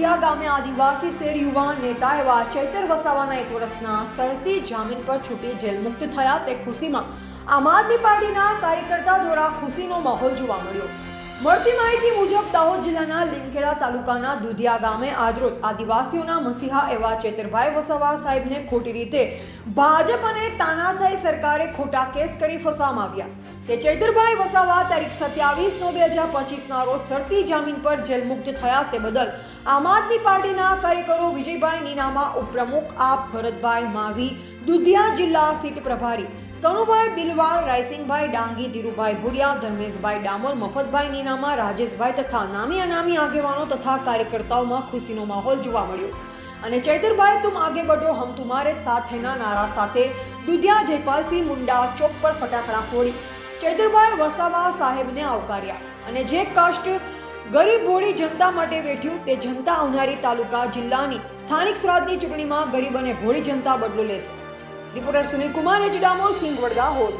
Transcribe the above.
દુધિયા ગામે આદિવાસી શેર યુવા નેતા એવા ચૈતર વસાવાના 1 વર્ષના શરતી જામીન પર છૂટી જેલ મુક્ત થયા તે ખુશીમાં આમ આદમી પાર્ટીના કાર્યકર્તા દ્વારા ખુશીનો માહોલ જોવા મળ્યો। મળતી માહિતી મુજબ દાહોદ જિલ્લાના લીમખેડા તાલુકાના દુધિયા ગામે આજરોજ આદિવાસીઓના મસીહા એવા ચૈતરભાઈ વસાવા સાહેબને ખોટી રીતે ભાજપ અને તાનાશાહી સરકારે ખોટા કેસ કરી ફસાવવામાં આવ્યા। તે ચૈતરભાઈ વસાવા તારીખ 27/9/2025 ના રોજ શરતી જામીન પર જેલ મુક્ત થયા તે બદલ આમ આદમી પાર્ટીના કાર્યકરો વિજયભાઈ નીનામા, ઉપપ્રમુખ આપ ભરતભાઈ માવી, દુધિયા જિલ્લા સીટ પ્રભારી કનુભાઈ બિલવાડ, રાયસિંગભાઈ ડાંગી, ધીરુભાઈ ભુરિયા, ધર્મેશભાઈ ડામોર, મફતભાઈ નીનામા, રાજેશભાઈ તથા નામી અનામી આગેવાનો તથા કાર્યકર્તાઓમાં ખુશીનો માહોલ જોવા મળ્યો અને ચૈતરભાઈ તુમ આગે બઢો હમ તુમારે સાથ હૈના નારા સાથે દુધિયા જયપાલસિંહ મુંડા ચોક પર ફટાકડા ફોડી ચૈતરભાઈ વસાવા સાહેબને આવકાર્યા અને જે કષ્ટ ગરીબ ભોળી જનતા માટે વેઠ્યું તે જનતા આવનારી તાલુકા જિલ્લાની સ્થાનિક સ્વરાજની ચૂંટણીમાં ગરીબ અને ભોળી જનતા બદલો લેશે। રિપોર્ટર સુનિલ કુમાર, ડામોર, સિંગવડ, દાહોદ।